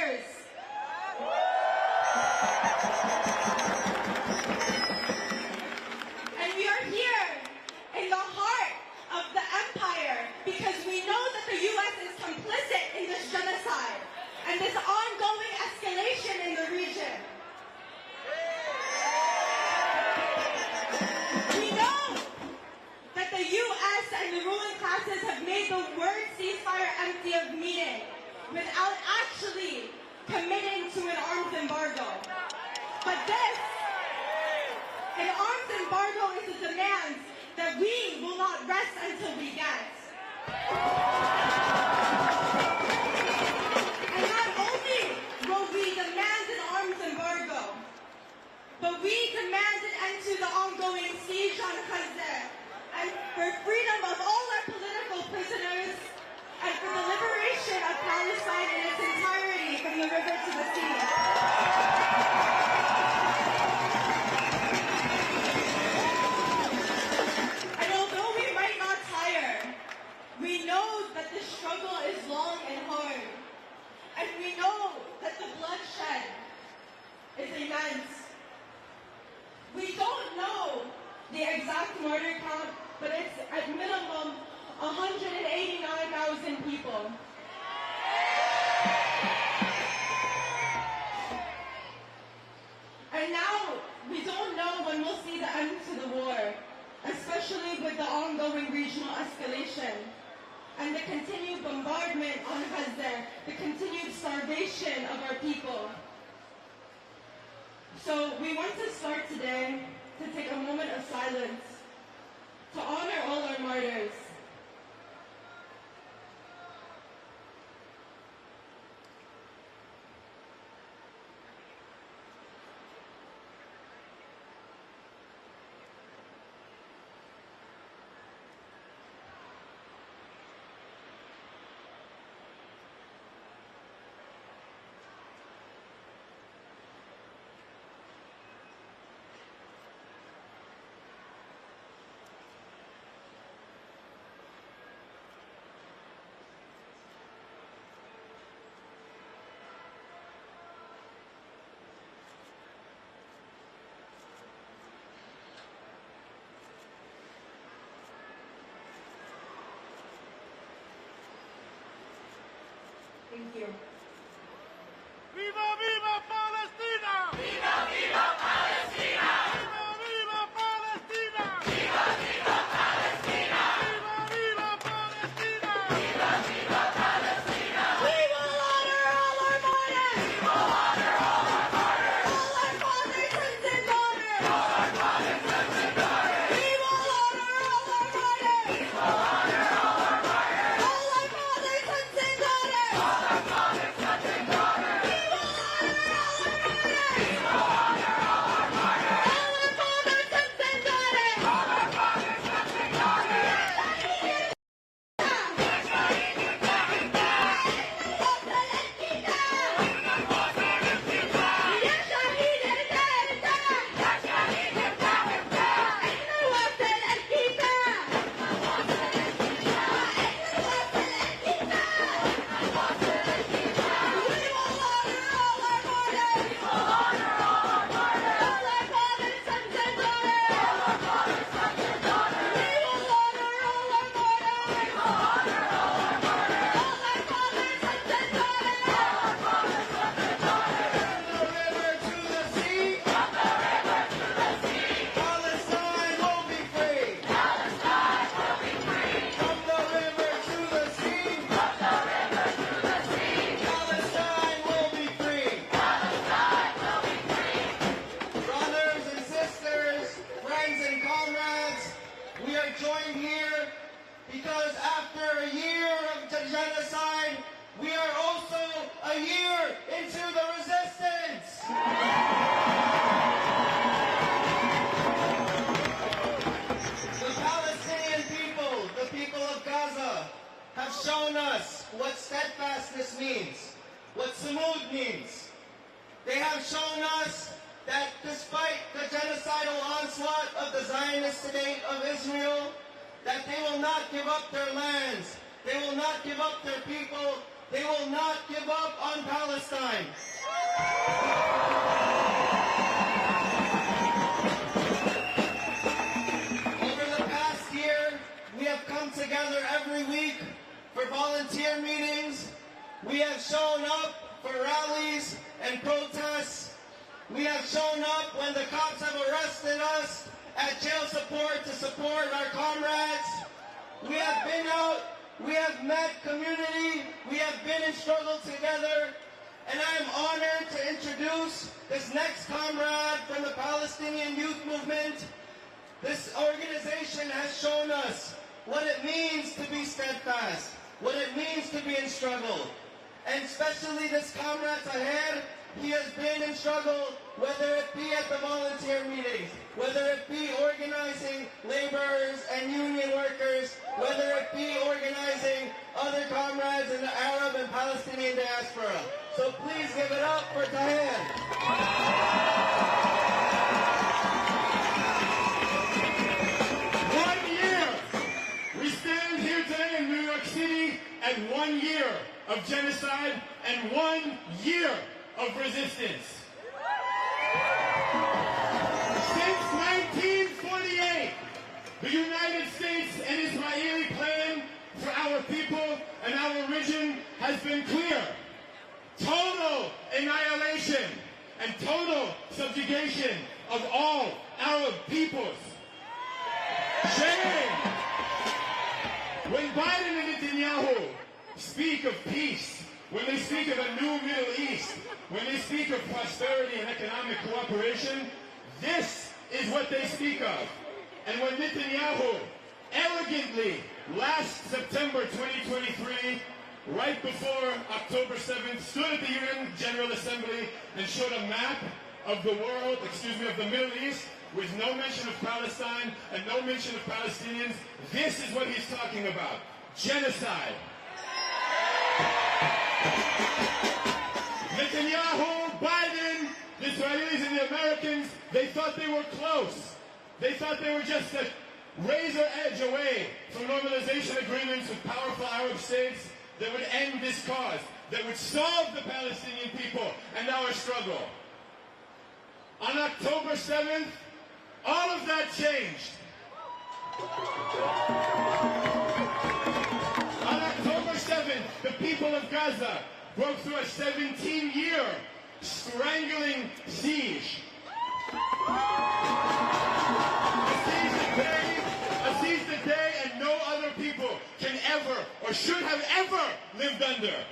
martyrs. And we are here in the heart of the empire because we know that the U.S. is complicit in this genocide and this ongoing escalation in the region. We know that the U.S. and the ruling classes have made the word ceasefire empty of meaning without actually committing to an arms embargo. But this, an arms embargo is a demand that we will not rest until we get. And not only will we demand an arms embargo, but we demand an end to the ongoing siege on Gaza and for freedom of all our political prisoners and for the liberation of Palestine in its entirety from the river to the sea. And although we might not tire, we know that the struggle is long and hard. And we know that the bloodshed is immense. We don't know the exact martyr count, but it's at minimum 189,000 people. And now we don't know when we'll see the end to the war, especially with the ongoing regional escalation and the continued bombardment on Gaza, the continued starvation of our people. So we want to start today to take a moment of silence to honor all our martyrs. Thank you. Viva, viva Palestina! Viva, viva Palestina! Viva, viva Palestina! Viva, viva Palestina! Viva, viva Palestina! Viva, viva Palestina! We will honor all our martyrs! We will honor all our martyrs! All our fathers, sons, and daughters! All our fathers, sons, and daughters! We will honor all our martyrs! We will honor all our martyrs! All our fathers, sons, and daughters! All our fathers, sons, and daughters! We will honor all our martyrs! We will honor all our martyrs! All our fathers, sons, and daughters! All our fathers, sons, and daughters! We are joined here because after a year of genocide, we are also a year into the resistance. The Palestinian people, the people of Gaza, have shown us what steadfastness means, what samud means. They have shown us that despite the genocidal onslaught of the Zionist state of Israel, that they will not give up their lands, They will not give up their people. They will not give up on Palestine. Over the past year, we have come together every week for volunteer meetings. We have shown up for rallies and protests. We have shown up when the cops have arrested us at jail support to support our comrades. We have been out, we have met community, we have been in struggle together, and I am honored to introduce this next comrade from the Palestinian Youth Movement. This organization has shown us what it means to be steadfast, what it means to be in struggle. And especially this comrade Taher, he has been in struggle, whether it be at the volunteer meetings, whether it be organizing laborers and union workers, whether it be organizing other comrades in the Arab and Palestinian diaspora. So please give it up for Taher. 1 year! We stand here today in New York City at 1 year of genocide and 1 year of resistance. Since 1948, the United States and Israeli plan for our people and our region has been clear. Total annihilation and total subjugation of all Arab peoples. Shame! When Biden and Netanyahu speak of peace, when they speak of a new Middle East, when they speak of prosperity and economic cooperation, this is what they speak of. And when Netanyahu elegantly, last September 2023, right before October 7th, stood at the UN General Assembly and showed a map of the world, of the Middle East, with no mention of Palestine and no mention of Palestinians, this is what he's talking about. Genocide. Netanyahu, Biden, the Israelis and the Americans, they thought they were close. They thought they were just a razor edge away from normalization agreements with powerful Arab states that would end this cause, that would solve the Palestinian people and our struggle. On October 7th, all of that changed. On October 7th, the people of Gaza broke through a 17-year strangling siege. A siege that they and no other people can ever or should have ever lived under.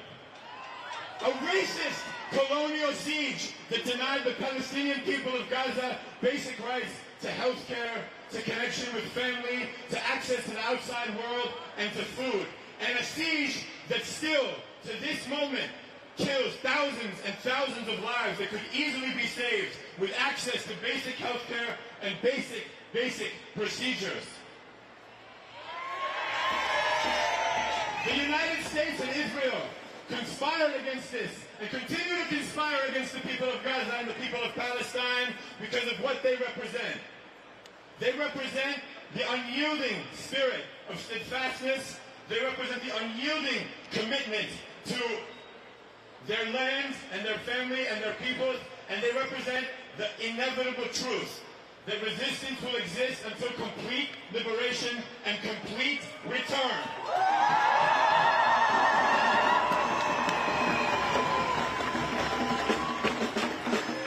A racist colonial siege that denied the Palestinian people of Gaza basic rights to health care, to connection with family, to access to the outside world, and to food. And a siege that still, to this moment, kills thousands and thousands of lives that could easily be saved with access to basic health care and basic procedures. The United States and Israel conspired against this and continue to conspire against the people of Gaza and the people of Palestine because of what they represent. They represent the unyielding spirit of steadfastness. They represent the unyielding commitment to their lands and their family and their peoples, and they represent the inevitable truth that resistance will exist until complete liberation and complete return.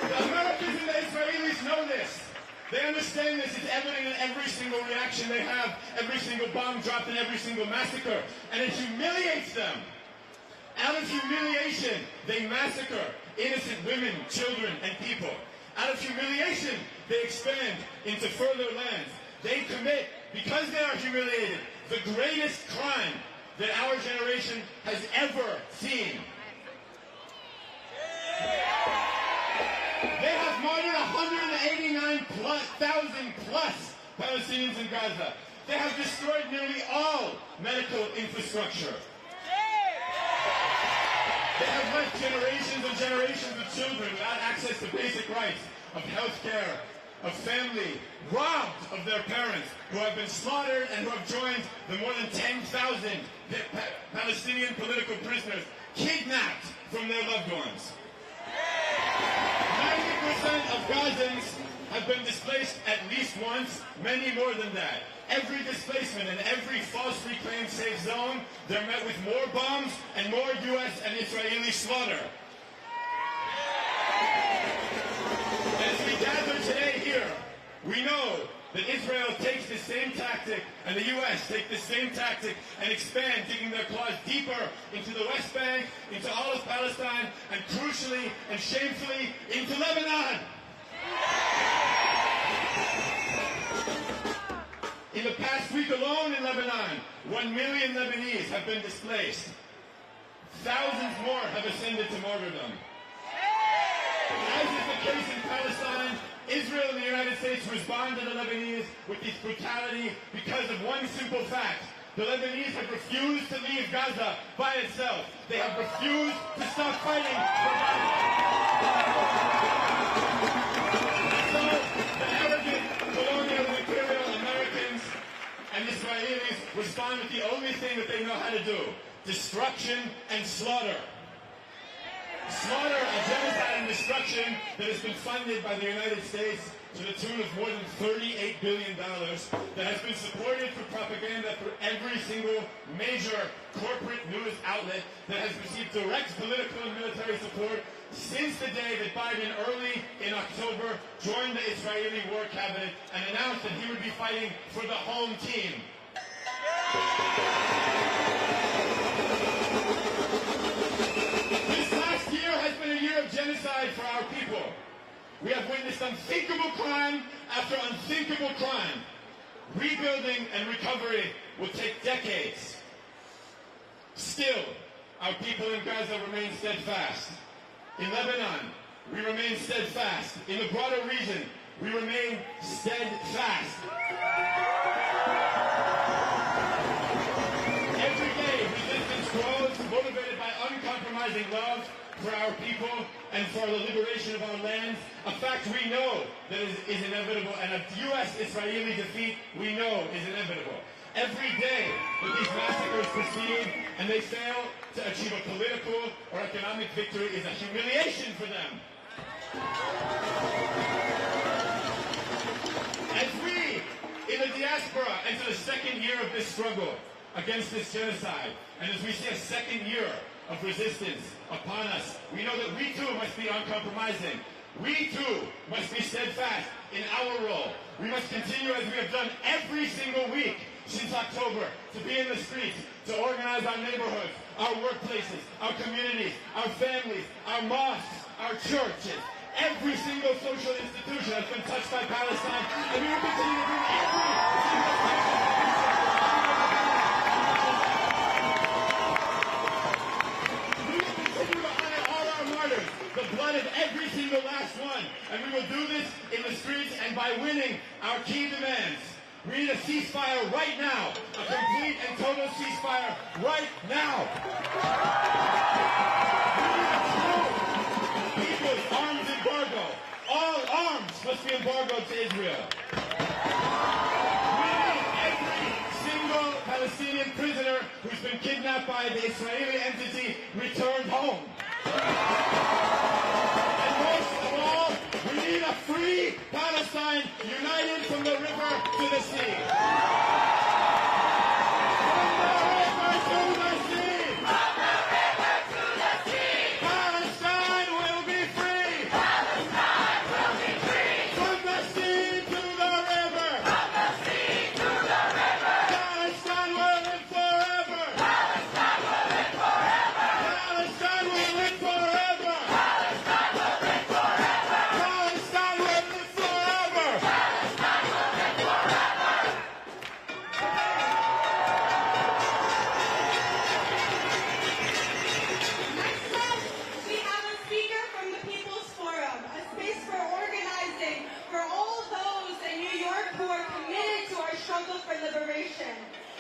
The Americans and the Israelis know this. They understand this. It's evident in every single reaction they have, every single bomb dropped and every single massacre. And it humiliates them. Out of humiliation, they massacre innocent women, children, and people. Out of humiliation, they expand into further lands. They commit, because they are humiliated, the greatest crime that our generation has ever seen. They have martyred 189,000 plus Palestinians in Gaza. They have destroyed nearly all medical infrastructure. They have left generations and generations of children without access to basic rights of health care, of family robbed of their parents, who have been slaughtered and who have joined the more than 10,000 Palestinian political prisoners kidnapped from their loved ones. 90% of Gazans have been displaced at least once, many more than that. Every displacement and every falsely claimed safe zone, they're met with more bombs and more U.S. and Israeli slaughter. As we gather today here, we know that Israel takes the same tactic and the U.S. take the same tactic and expand, digging their claws deeper into the West Bank, into all of Palestine, and crucially and shamefully into Lebanon. In the past week alone in Lebanon, 1 million Lebanese have been displaced. Thousands more have ascended to martyrdom. As is the case in Palestine, Israel and the United States respond to the Lebanese with this brutality because of one simple fact. The Lebanese have refused to leave Gaza by itself. They have refused to stop fighting for Gaza. So, the arrogant, colonial, imperial Americans and Israelis respond with the only thing that they know how to do: destruction and slaughter. Slaughter, a genocide and destruction that has been funded by the United States to the tune of more than $38 billion, that has been supported through propaganda through every single major corporate news outlet, that has received direct political and military support since the day that Biden, early in October, joined the Israeli war cabinet and announced that he would be fighting for the home team. Genocide for our people. We have witnessed unthinkable crime after unthinkable crime. Rebuilding and recovery will take decades. Still, our people in Gaza remain steadfast. In Lebanon, we remain steadfast. In the broader region, we remain steadfast. Every day, resistance grows, motivated by uncompromising love for our people and for the liberation of our lands, a fact we know that is inevitable, and a U.S.-Israeli defeat we know is inevitable. Every day that these massacres proceed and they fail to achieve a political or economic victory is a humiliation for them. As we, in the diaspora, enter the second year of this struggle against this genocide, and as we see a second year of resistance upon us, we know that we too must be uncompromising. We too must be steadfast in our role. We must continue, as we have done every single week since October, to be in the streets, to organize our neighborhoods, our workplaces, our communities, our families, our mosques, our churches. Every single social institution has been touched by Palestine, and we will continue to bring every single the blood of every single last one. And we will do this in the streets and by winning our key demands. We need a ceasefire right now. A complete and total ceasefire right now. We need a true people's arms embargo. All arms must be embargoed to Israel. We need every single Palestinian prisoner who's been kidnapped by the Israeli entity returned home. And most of all, we need a free Palestine united from the river to the sea. From the river to the sea. From the river to the sea. Palestine will be free. Palestine will be free. From the sea to the river. From the sea to the river. Palestine will live forever. Palestine will live forever. Palestine will live forever. Palestine will live forever. Palestine will live forever. Palestine will live forever. Next up, we have a speaker from the People's Forum, a space for organizing for all those in New York who are committed to our struggle for liberation.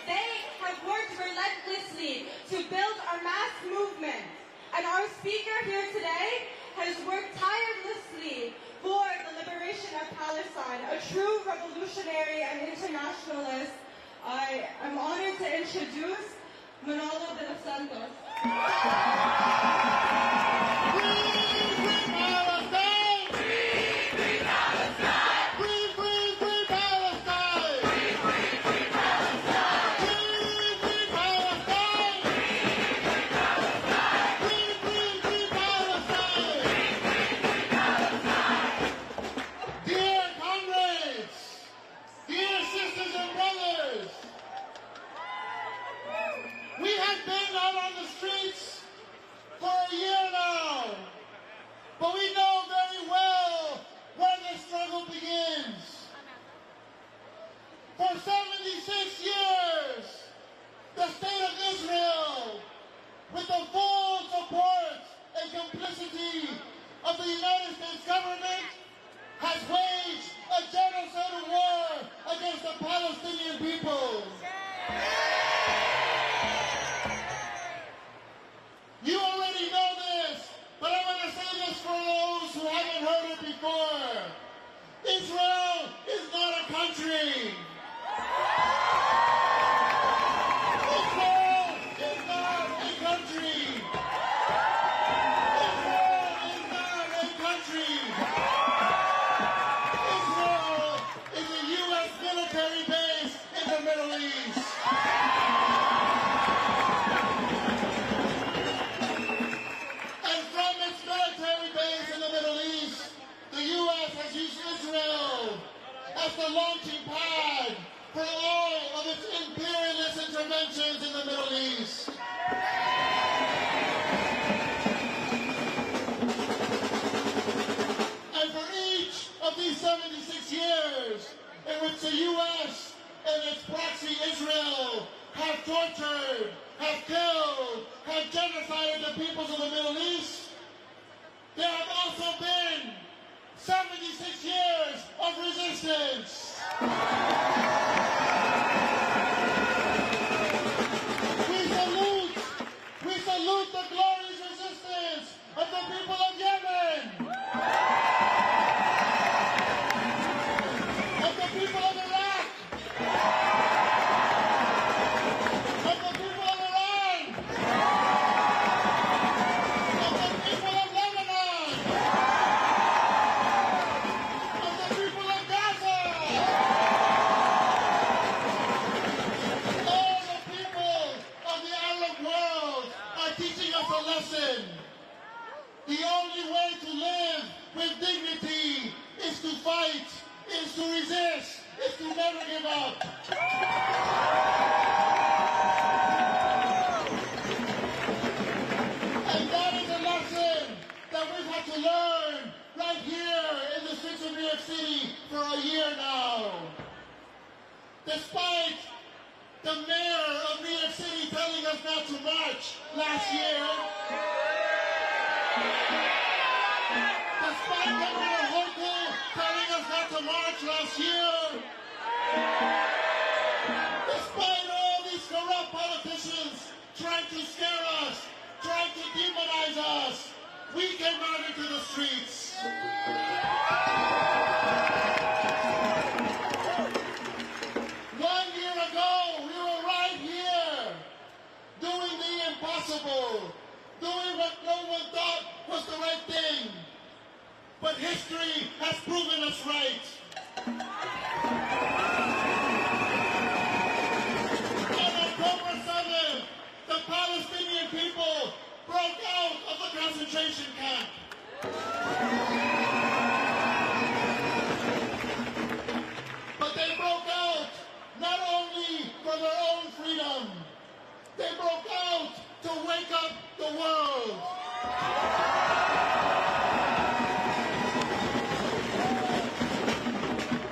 They have worked relentlessly to build our mass movement. And our speaker here today has worked tirelessly for the liberation of Palestine, a true revolutionary and internationalist, I am honored to introduce Manila de los Santos. But we know very well where the struggle begins. For 76 years, the state of Israel, with the full support and complicity of the United States government, has waged a genocidal war against the Palestinian people. You already know this, but I want to say this for those who haven't heard it before. Israel is not a country. Israel is not a country. Israel is not a country. Israel is a U.S. military base in the Middle East. As the launching pad for all of its imperialist interventions in the Middle East. And for each of these 76 years in which the U.S. and its proxy Israel have tortured, have killed, have genocided the peoples of the Middle East, there have also been 76 years of resistance. We salute the glorious resistance of the people of Yemen, of the people of Iraq, of the people of Iran, of the people of Lebanon, of the people of Gaza. All the people of the Arab world are teaching us a lesson. The only way to live with dignity is to fight, is to resist, is to never give up. And that is a lesson that we've had to learn right here in the streets of New York City for a year now. Despite the mayor of New York City telling us not to march last year, despite Governor Hochul telling us not to march last year, despite all these corrupt politicians trying to scare us, trying to demonize us, we came out into the streets. 1 year ago, we were right here, doing the impossible, doing what no one thought was the right thing. But history has proven us right. On October 7th, the Palestinian people broke out of the concentration camp. But they broke out not only for their own freedom, they broke out to wake up the world.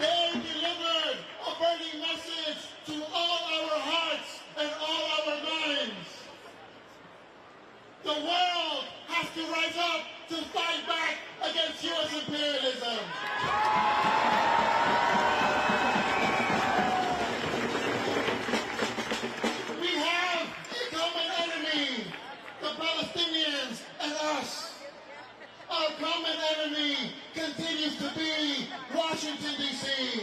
They delivered a burning message to all our hearts and all our minds. The world has to rise up to fight back against U.S. imperialism. We have a common enemy, the Palestinians and us. Our common enemy continues to be Washington, D.C.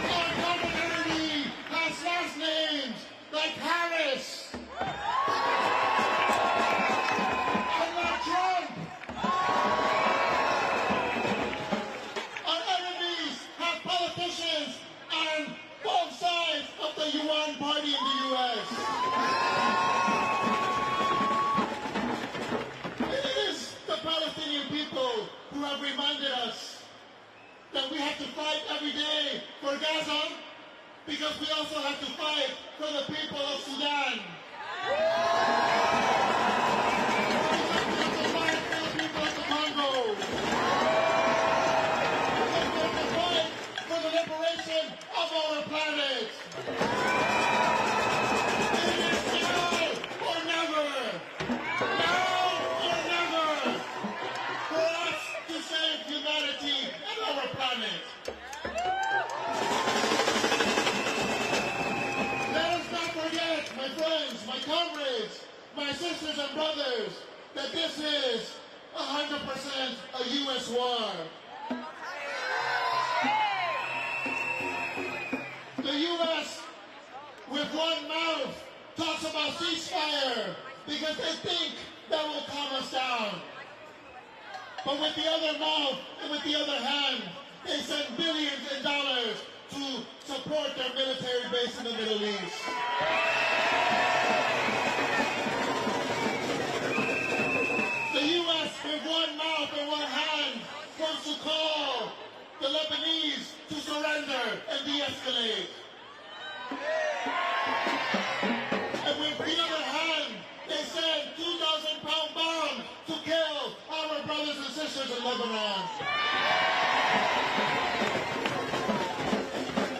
Our common enemy has last names like Harris and like Trump. Our enemies have politicians on both sides of the Yuan party in the U.S. It is the Palestinian people who have reminded us that we have to fight every day for Gaza because we also have to fight for the people of Sudan. We have to fight for the people of the Congo. We have to fight for the liberation of our planet. It is now or never. Now or never. For us to save humanity and our planet. Let us not forget, my friends, my comrades, my sisters and brothers, that this is 100% a U.S. war. The U.S., with one mouth, talks about ceasefire because they think that will calm us down. But with the other mouth and with the other hand, they send billions in dollars to support their military base in the Middle East. The U.S. with one mouth and one hand wants to call the Lebanese to surrender and de-escalate. And with the other hand, they send 2,000-pound bombs to kill our brothers and sisters in Lebanon.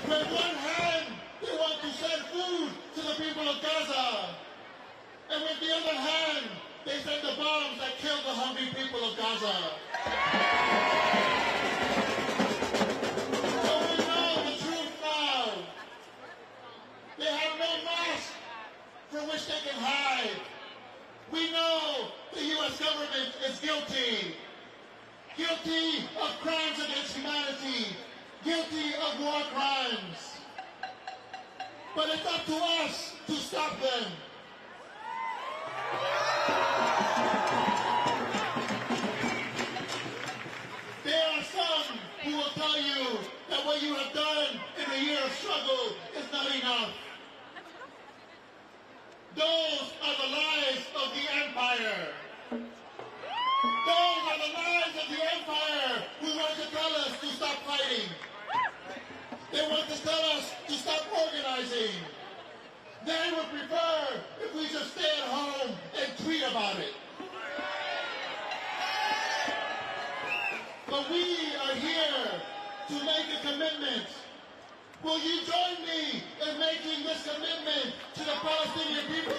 With one hand, they want to send food to the people of Gaza. And with the other hand, they send the bombs that kill the hungry people of Gaza. So we know the truth now. They have no mask for which they can hide. We know the U.S. government is guilty. Guilty of crimes against humanity. Guilty of war crimes. But it's up to us to stop them. There are some who will tell you that what you have done in a year of struggle is not enough. Those are the lies of the empire. Those are the lies of the empire who want to tell us to stop fighting. They want to tell us to stop organizing. They would prefer if we just stay at home and tweet about it. But we are here to make a commitment. Will you join me in making this commitment to the Palestinian people?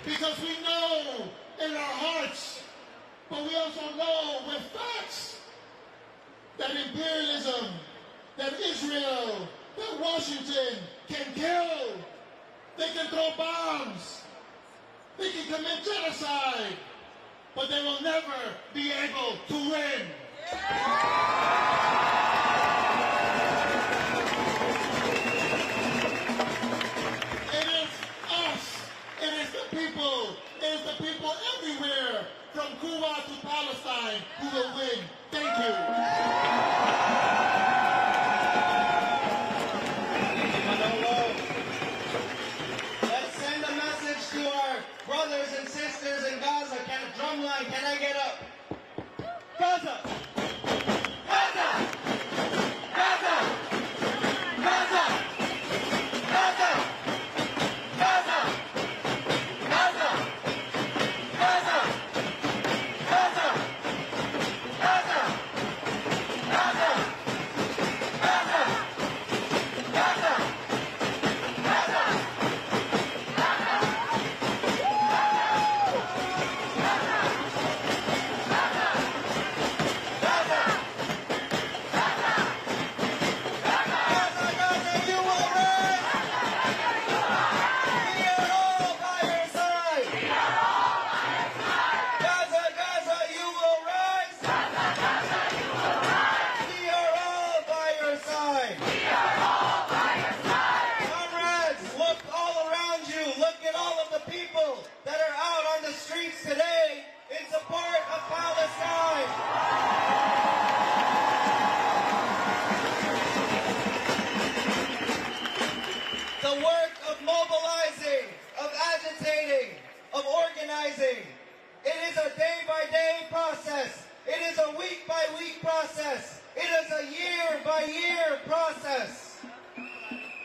Because we know in our hearts, but we also know with facts that imperialism, that Israel, that Washington can kill, they can throw bombs, they can commit genocide, but they will never be able to win. It is the people everywhere, from Cuba to Palestine, who will win. Thank you. Manolo, let's send a the work of mobilizing, of agitating, of organizing. It is a day-by-day process. It is a week-by-week process. It is a year-by-year process.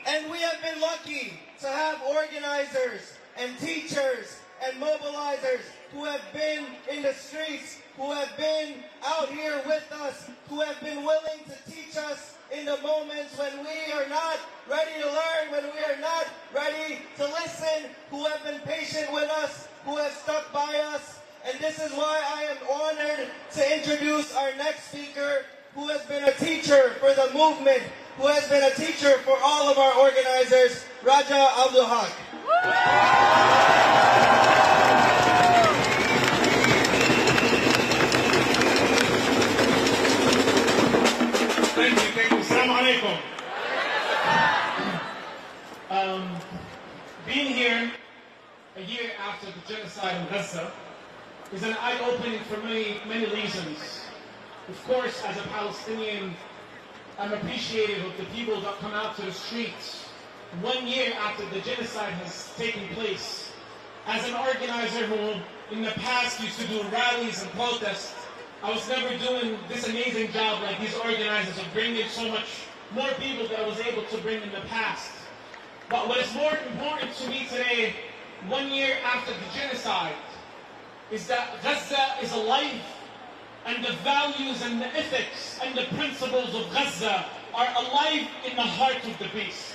And we have been lucky to have organizers and teachers and mobilizers who have been in the streets, who have been out here with us, who have been willing to teach us in the moments when we are not ready to learn, when we are not ready to listen, who have been patient with us, who have stuck by us. And this is why I am honored to introduce our next speaker, who has been a teacher for the movement, who has been a teacher for all of our organizers, Raja Abdul Haq. Thank you. Assalamu alaikum. Being here a year after the genocide in Gaza is an eye-opening for many reasons. Of course, as a Palestinian, I'm appreciative of the people that come out to the streets 1 year after the genocide has taken place. As an organizer who in the past used to do rallies and protests, I was never doing this amazing job like these organizers of bringing so much more people that I was able to bring in the past. But what is more important to me today, 1 year after the genocide, is that Gaza is alive, and the values and the ethics and the principles of Gaza are alive in the heart of the beast.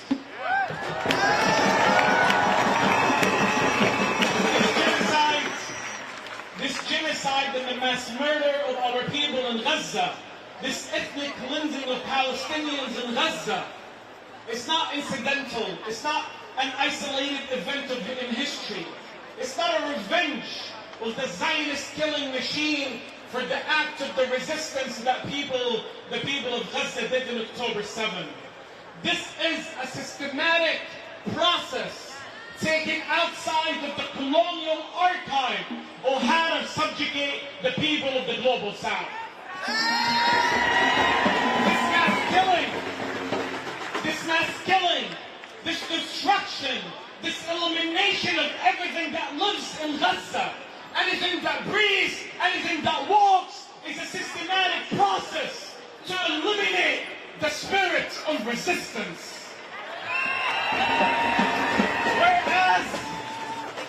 This genocide and the mass murder of our people in Gaza, this ethnic cleansing of Palestinians in Gaza, it's not incidental. It's not an isolated event in history. It's not a revenge of the Zionist killing machine for the act of the resistance that the people of Gaza did in October 7. This is a systematic process taken outside of the colonial archive of how to subjugate the people of the global south. This mass killing, this destruction, this elimination of everything that lives in Gaza, anything that breathes, anything that walks, is a systematic process to eliminate the spirit of resistance.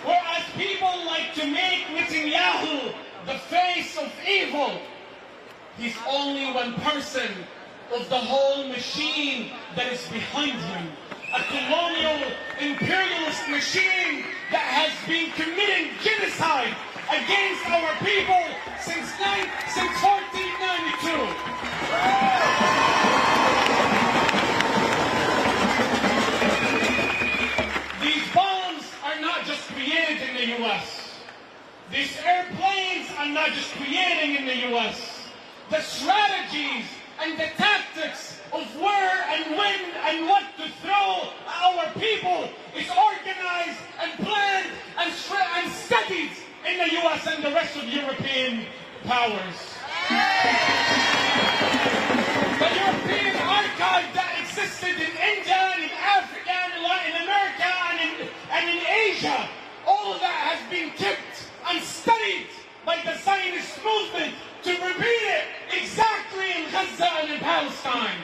Whereas people like to make Netanyahu the face of evil, he's only one person of the whole machine that is behind him. A colonial imperialist machine that has been committing genocide against our people since 1492. These bombs are not just created in the U.S. These airplanes are not just created in the U.S. The strategies and the tactics of where and when and what to throw our people is organized and planned and studied in the U.S. and the rest of European powers. The European archive that existed in India and in Africa and in Latin America and in Asia, all of that has been kept and studied by the Zionist movement to repeat it exactly in Gaza and in Palestine.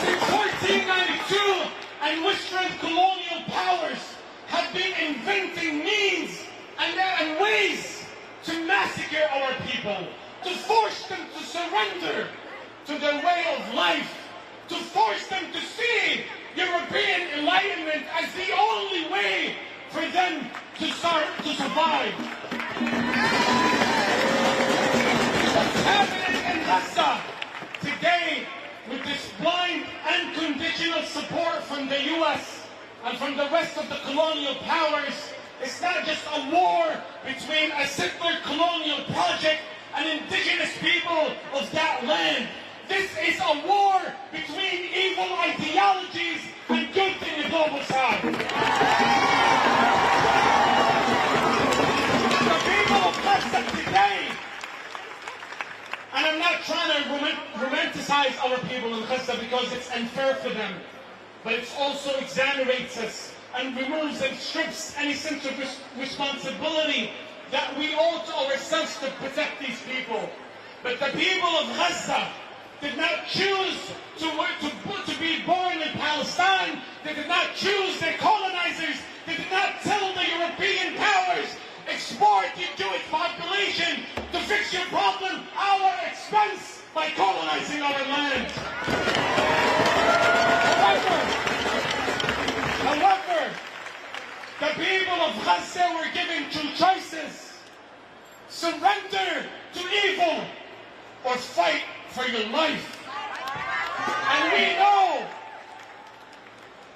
Since 1492, and Western colonial powers have been inventing means and ways to massacre our people, to force them to surrender to their way of life, to force them to see European enlightenment as the only way for them to survive. What's happening in Gaza today with this blind unconditional support from the U.S. and from the rest of the colonial powers, it's not just a war between a settler colonial project and indigenous people of that land. This is a war between evil ideologies and good in the global south. The people of Gaza today, and I'm not trying to romanticize our people in Gaza because it's unfair for them, but it also exonerates us and removes and strips any sense of responsibility that we owe to ourselves to protect these people. But the people of Gaza did not choose to be born in Palestine. They did not choose their colonizers. They did not tell the European powers, export your Jewish population to fix your problem at our expense by colonizing our land. However, the people of Gaza were given two choices: surrender to evil or fight for your life. And we know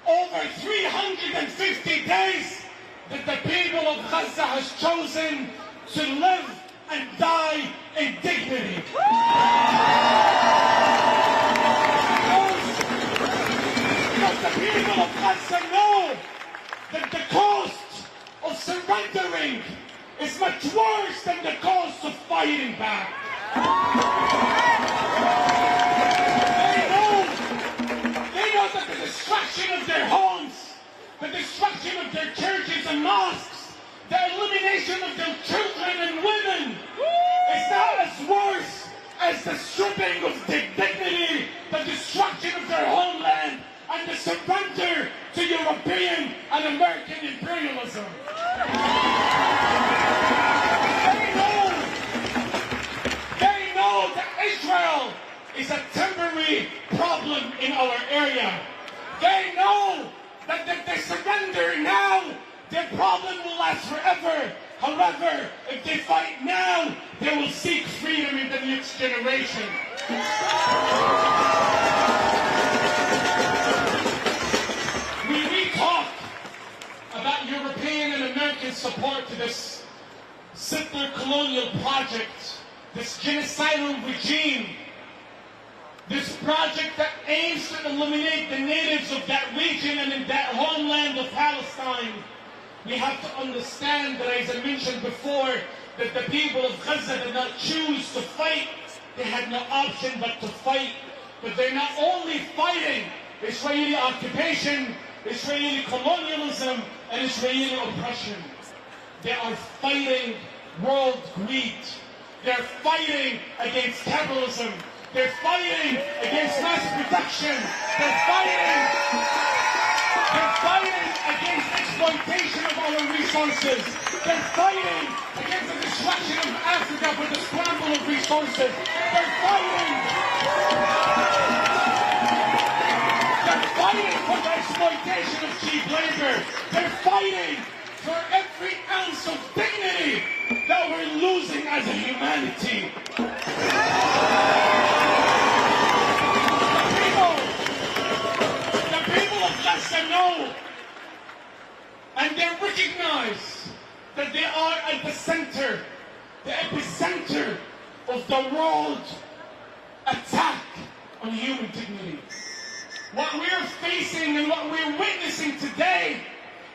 over 350 days that the people of Gaza has chosen to live and die in dignity. Because the people of Gaza know that the cost of surrendering is much worse than the cost of fighting back. They know that the destruction of their homes, the destruction of their churches and mosques, the elimination of their children and women is not as worse as the stripping of their dignity, the destruction of their homeland, and the surrender to European and American imperialism. They know that Israel is a temporary problem in our area. They know that if they surrender now, their problem will last forever. However, if they fight now, they will seek freedom in the next generation. When we talk about European and American support to this settler colonial project, this genocidal regime, this project that aims to eliminate the natives of that region and in that homeland of Palestine, we have to understand that, as I mentioned before, that the people of Gaza did not choose to fight. They had no option but to fight. But they're not only fighting Israeli occupation, Israeli colonialism, and Israeli oppression. They are fighting world greed. They're fighting against capitalism. They're fighting against mass production. They're fighting against exploitation of our resources. They're fighting against the destruction of Africa with the scramble of resources. They're fighting for the exploitation of cheap labor. They're fighting for every ounce of dignity that we're losing as a humanity. The people of Gaza know, and they recognize that they are at the center, the epicenter of the world attack on human dignity. What we're facing and what we're witnessing today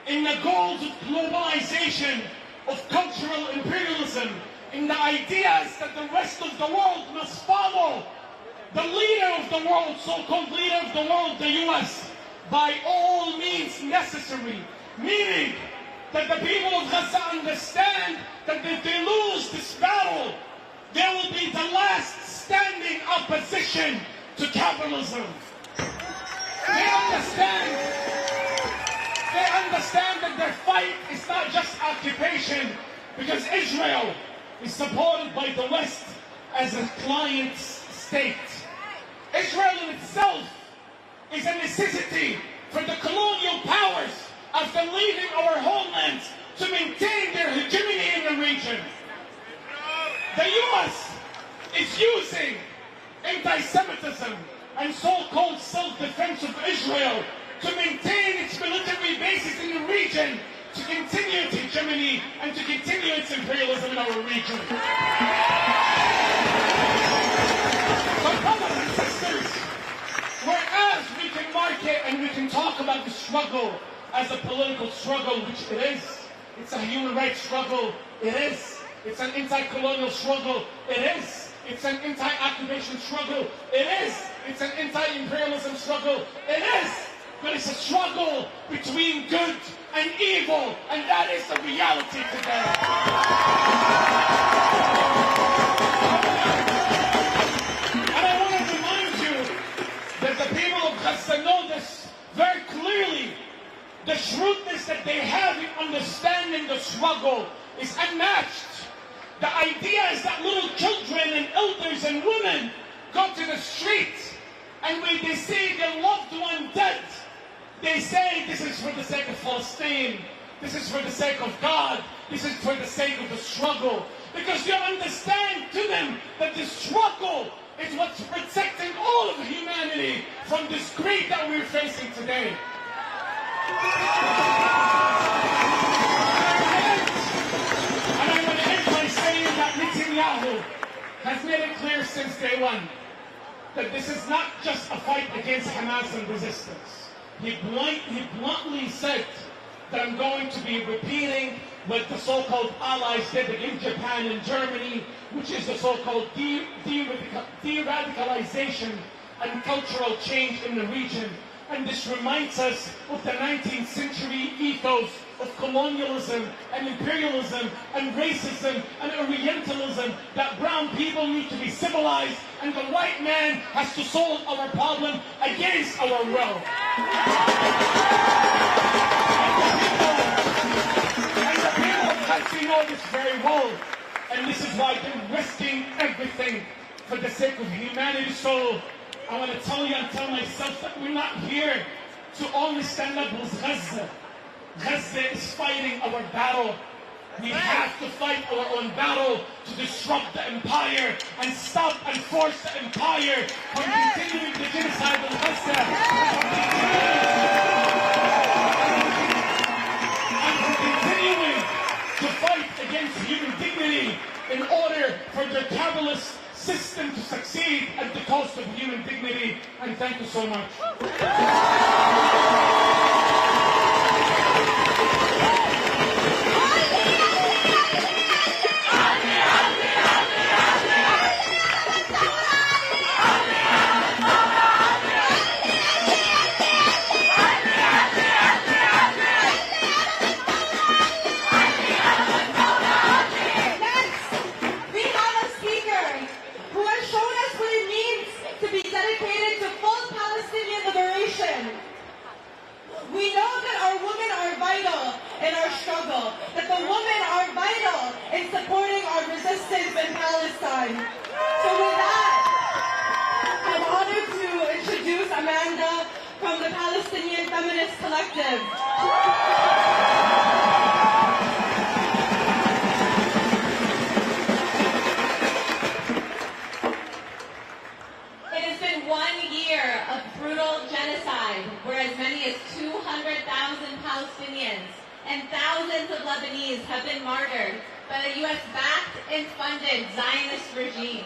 in the goals of globalization, of cultural imperialism, in the ideas that the rest of the world must follow the leader of the world, so-called leader of the world, the U.S., by all means necessary. Meaning that the people of Gaza understand that if they lose this battle, they will be the last standing opposition to capitalism. They understand that their fight is not just occupation, because Israel is supported by the West as a client state. Israel in itself is a necessity for the colonial powers after leaving our homelands to maintain their hegemony in the region. The U.S. is using anti-Semitism and so-called self-defense of Israel to maintain its military bases in the region, to continue its hegemony and to continue its imperialism in our region. So brothers and sisters, whereas we can market and we can talk about the struggle as a political struggle, which it is, it's a human rights struggle, it is, it's an anti-colonial struggle, it is, it's an anti-occupation struggle. It is. It's an anti-imperialism struggle. It is. But it's a struggle between good and evil, and that is the reality today. And I want to remind you that the people of Gaza know this very clearly. The shrewdness that they have in understanding the struggle is unmatched. The idea is that little children and elders and women go to the streets, and when they see their loved one dead, they say this is for the sake of Palestine, this is for the sake of God, this is for the sake of the struggle. Because you understand to them that the struggle is what's protecting all of humanity from this greed that we're facing today. And I want to end by saying that Netanyahu has made it clear since day one that this is not just a fight against Hamas and resistance. He bluntly said that I'm going to be repeating what the so-called allies did in Japan and Germany, which is the so-called de-radicalization and cultural change in the region. And this reminds us of the 19th century ethos of colonialism and imperialism and racism and Orientalism, that brown people need to be civilized and the white man has to solve our problem against our will. And the people of Gaza know this very well. And this is why they're risking everything for the sake of humanity. So I want to tell you and tell myself that we're not here to only stand up with Gaza. Gaza is fighting our battle. We have to fight our own battle to disrupt the empire and stop and force the empire from continuing the genocide of Gaza and from continuing to fight against human dignity in order for the capitalist system to succeed at the cost of human dignity. And thank you so much. We know that our women are vital in our struggle, that the women are vital in supporting our resistance in Palestine. So with that, I'm honored to introduce Amanda from the Palestinian Feminist Collective. It has been 1 year of brutal genocide, where as many as 200,000 Palestinians and thousands of Lebanese have been martyred by the U.S.-backed and funded Zionist regime.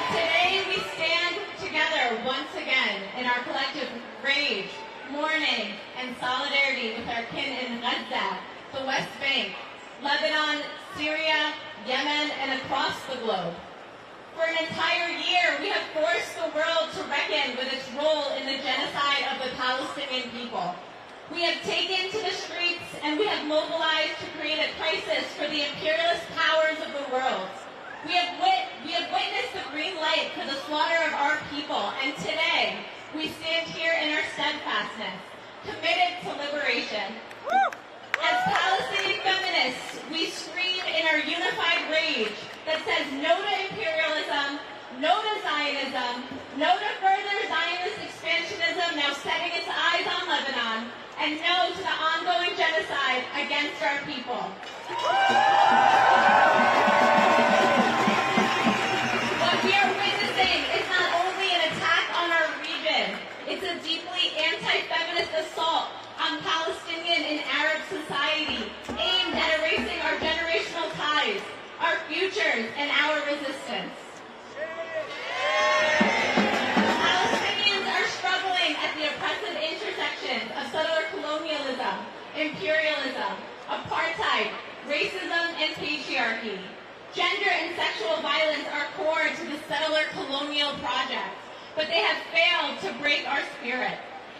Today we stand together once again in our collective rage, mourning, and solidarity with our kin in Gaza, the West Bank, Lebanon, Syria, Yemen, and across the globe. For an entire year, we have forced the world to reckon with its role in the genocide of the Palestinian people. We have taken to the streets and we have mobilized to create a crisis for the imperialist powers of the world. We have witnessed the green light for the slaughter of our people, and today we stand here in our steadfastness, committed to liberation. As Palestinian feminists, we scream in our unified rage that says no to imperialism, no to Zionism, no to further Zionist expansionism now setting its eyes on Lebanon, and no to the ongoing genocide against our people. What we are witnessing is not only an attack on our region, it's a deeply anti-feminist assault on Palestinian and Arab society aimed at erasing our generational ties, our futures, and our resistance. Palestinians are struggling at the oppressive intersections of settler colonialism, imperialism, but they have failed to break our spirit.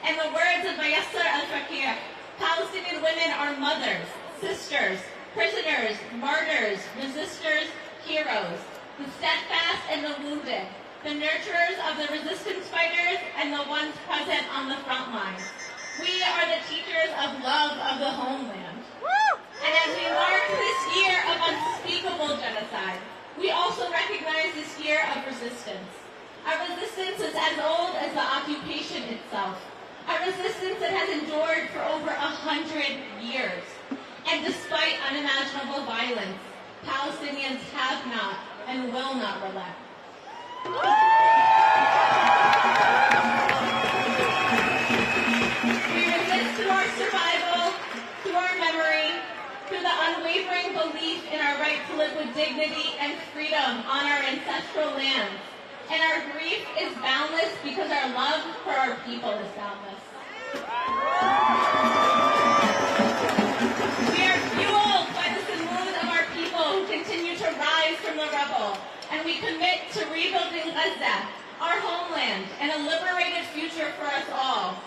In the words of Mayasser al-Fakir, Palestinian women are mothers, sisters, prisoners, martyrs, resistors, heroes, the steadfast and the wounded, the nurturers of the resistance fighters and the ones present on the front lines. We are the teachers of love of the homeland. And as we mark this year of unspeakable genocide, we also recognize this year of resistance. A resistance is as old as the occupation itself. A resistance that has endured for over 100 years. And despite unimaginable violence, Palestinians have not and will not relent. We resist through our survival, through our memory, through the unwavering belief in our right to live with dignity and freedom on our ancestral lands. And our grief is boundless because our love for our people is boundless. We are fueled by the samud of our people who continue to rise from the rubble, and we commit to rebuilding Gaza, our homeland, and a liberated future for us all.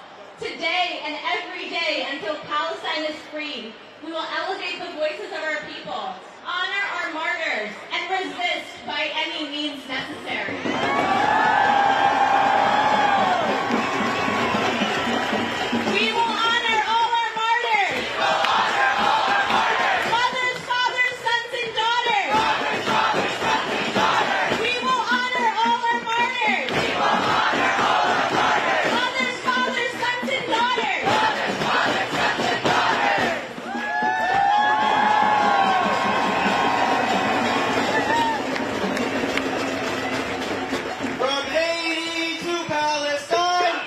Today and every day until Palestine is free, we will elevate the voices of our people, honor our martyrs, and resist by any means necessary. We will honor all our martyrs. Mothers, fathers, sons, and daughters. We will honor all our martyrs. Mothers, fathers, sons, and daughters. From Haiti to Palestine,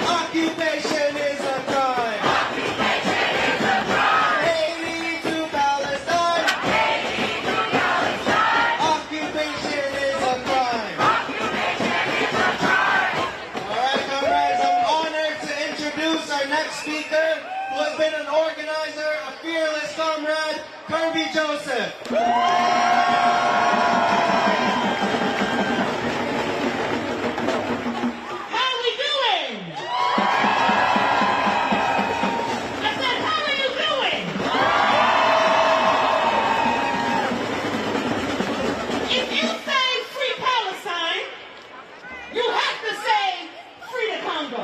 occupation is a crime. Haiti to Palestine, occupation is a crime. All right, comrades, I'm honored to introduce our next speaker, who has been an organizer, a fearless comrade, Kirby Joseph. How are we doing? I said, how are you doing? If you say free Palestine, you have to say free the Congo.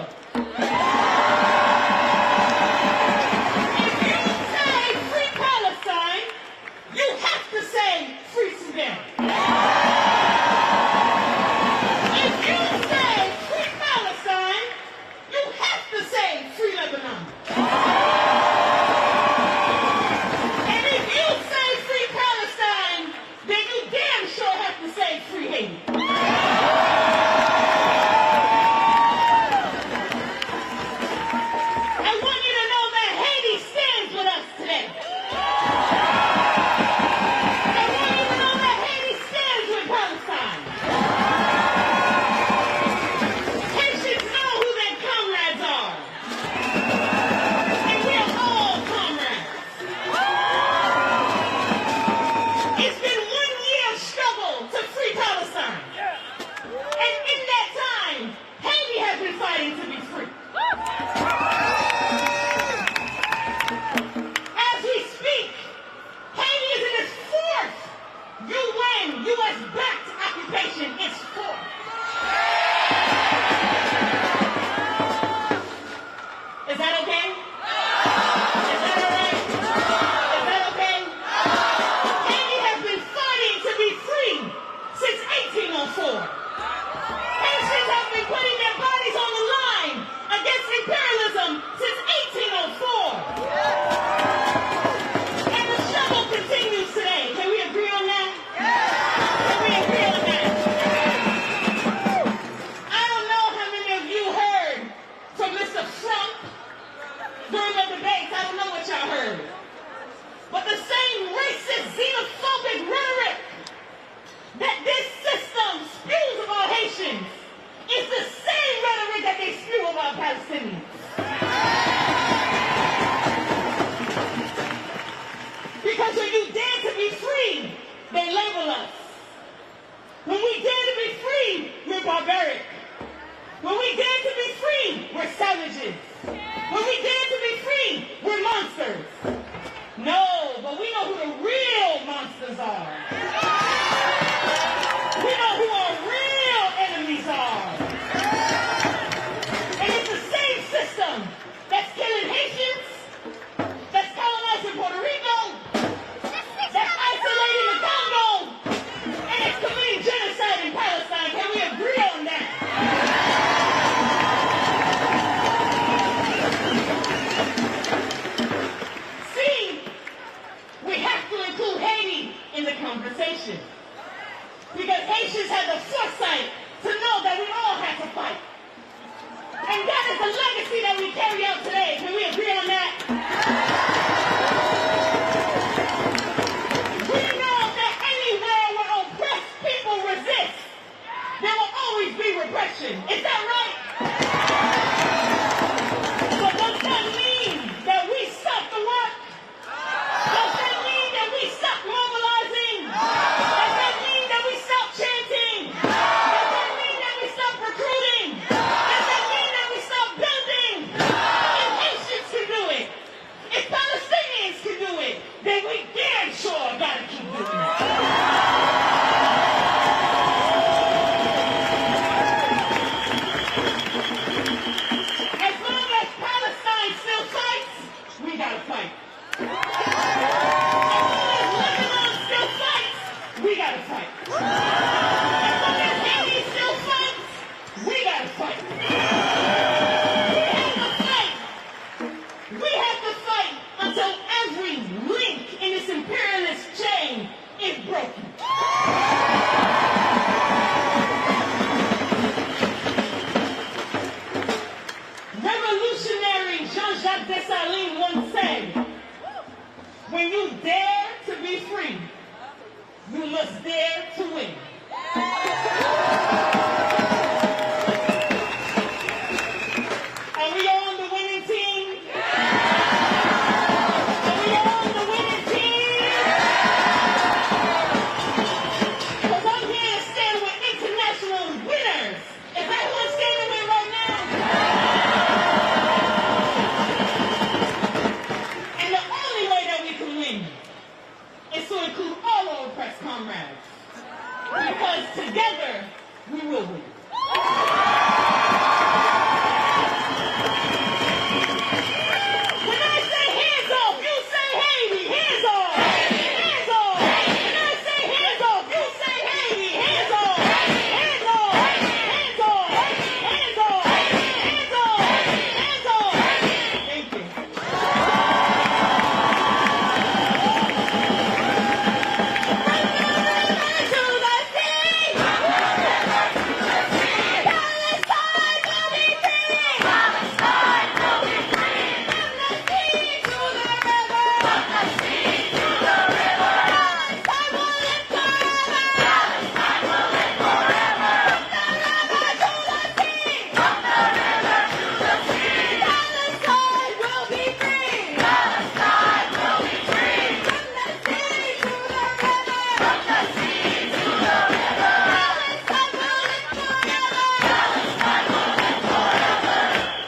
If you say free Palestine, you have to say free Sudan. If you say free Palestine, you have to say free Lebanon. And if you say free Palestine, then you damn sure have to say free Haiti. I want you to know that Haiti stands with us today. I want you to know that Haiti stands with Palestine. Haitians know who their comrades are. And we're all comrades. It's been 1 year of struggle to free Palestine. And in that time, Haiti has been fighting to be free. As we speak, Haiti is in its fourth UN U.S.-backed occupation. Its fourth. Is that okay? Is that all right? Is that okay? Haiti has been fighting to be free since 1804. Haitians have been putting their bodies on the line against imperialism since 1804. And the struggle continues today. Can we agree on that? Can we agree on that? I don't know how many of you heard from Mr. Trump during the debates. I don't know what y'all heard. But the same racist, xenophobic rhetoric that this system spews about Haitians is the same rhetoric that they spew about Palestinians. Because when you dare to be free, they label us. When we dare to be free, always be repression. Is that right? But does that mean that we stop the work? Does that mean that we stop mobilizing? Does that mean that we stop chanting? Does that mean that we stop recruiting? Does that mean that we stop building? If Haitians can do it, if Palestinians can do it, then we damn sure gotta keep doing it. As long as Palestine still fights, we gotta fight. As long as Lebanon still fights, we gotta fight. As long as Haiti still fights, we gotta fight. We have to fight until every link in this imperialist chain is broken. Revolutionary Jean-Jacques Dessalines once said, when you dare to be free, you must dare to win. Are we on the winning team? Are we on the winning team? Because I'm here to stand with international winners. Is that who I'm standing with right now? And the only way that we can win is to include all our oppressed comrades. Because together, we will win. When I say hands off, you say Haiti. Hands off. Hands off. When I say hands off, you say Haiti. Hands off. Hands off. Hands off. Hands off. Hands off. Hands off. Thank you.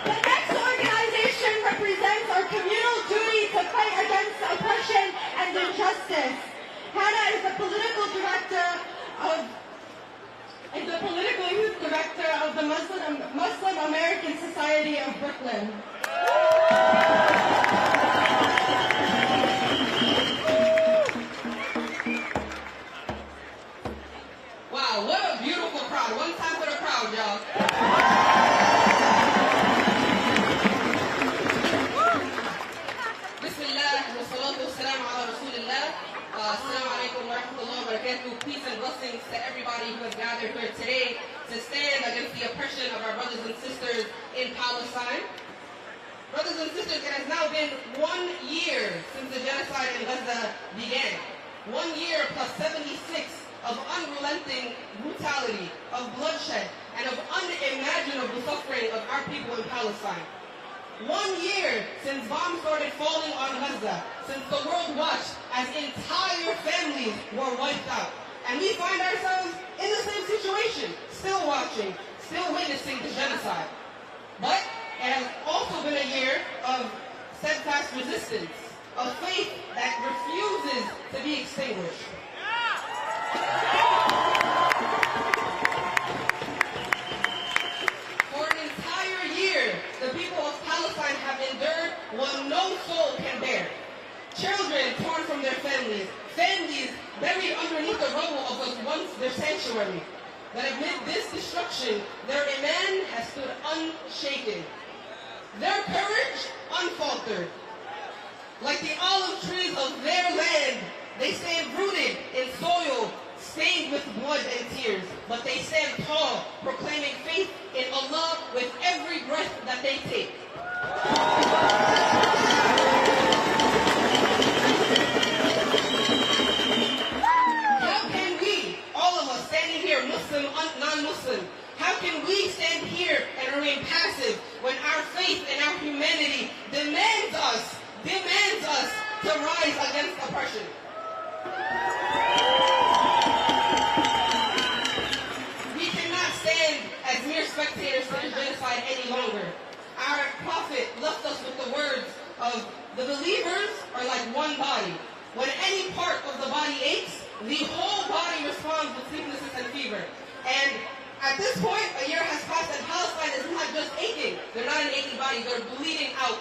The next organization represents our communal duty to fight against oppression and injustice. Hannah is the political youth director of the Muslim American Society of Brooklyn. Wow, what a beautiful crowd. One time for the crowd, y'all. Bismillah, wa salatu wa salam ala Rasulillah. Assalamu alaikum wa rahmatullahi wa barakatuh. Peace and blessings to everybody who has gathered here today to stand against the oppression of our brothers and sisters in Palestine. Brothers and sisters, it has now been 1 year since the genocide in Gaza began. 1 year plus 76 of unrelenting brutality, of bloodshed, and of unimaginable suffering of our people in Palestine. 1 year since bombs started falling on Gaza, since the world watched as entire families were wiped out. And we find ourselves in the same situation, still watching, still witnessing the genocide. But it has also been a year of steadfast resistance, of faith that refuses to be extinguished. For an entire year, the people of Palestine have endured what no soul can bear. Children torn from their families, families buried underneath the rubble of what was once their sanctuary. But amid this destruction, their iman has stood unshaken. Their courage unfaltered. Like the olive trees of their land, they stand rooted in soil stained with blood and tears. But they stand tall, proclaiming faith in Allah with every breath that they take. How can we, all of us standing here, Muslim, non-Muslim, have faith in our humanity demands us to rise against oppression. We cannot stand as mere spectators to this genocide any longer. Our prophet left us with the words of the believers are like one body. When any part of the body aches, the whole body responds with sicknesses and fever. And at this point, a year has passed and Palestine is not just aching. They're not an aching body, they're bleeding out